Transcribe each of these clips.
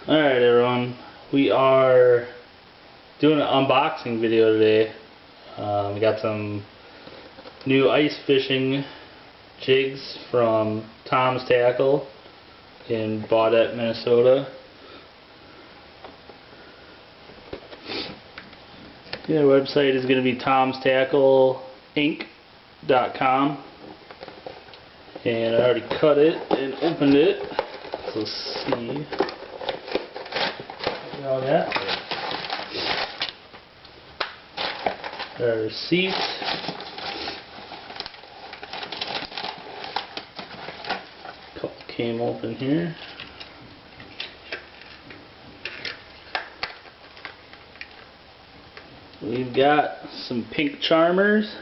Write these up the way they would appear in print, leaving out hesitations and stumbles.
Alright everyone, we are doing an unboxing video today. We got some new ice fishing jigs from Tom's Tackle in Baudette, Minnesota. Their website is going to be tomstackle.inc.com, and I already cut it and opened it. So let's see. All that. Our receipt. Couple came open here. We've got some pink Charmers,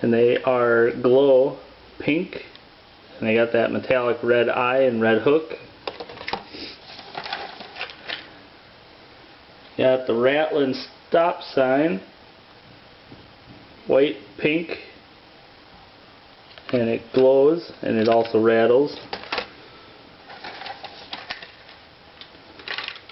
and they are glow pink, and they got that metallic red eye and red hook. Got the rattling stop sign, white, pink, and it glows and it also rattles.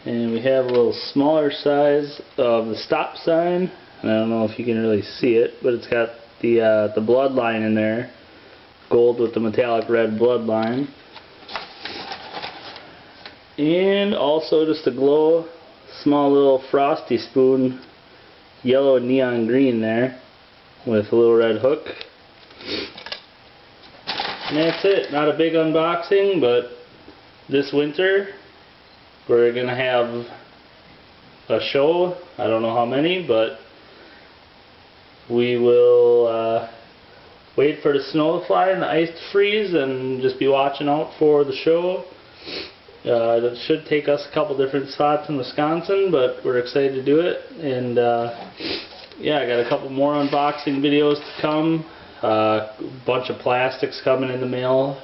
And we have a little smaller size of the stop sign. And I don't know if you can really see it, but it's got the bloodline in there, gold with the metallic red bloodline, and also just a glow. Small little frosty spoon, yellow and neon green there, with a little red hook. And that's it. Not a big unboxing, but this winter we're gonna have a show. I don't know how many, but we will wait for the snow to fly and the ice to freeze, and just be watching out for the show. That should take us a couple different spots in Wisconsin, but we're excited to do it. And yeah, I got a couple more unboxing videos to come. A bunch of plastics coming in the mail.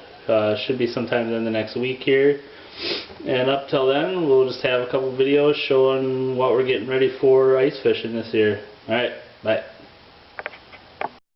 Should be sometime in the next week here. And up till then, we'll just have a couple videos showing what we're getting ready for ice fishing this year. Alright, bye.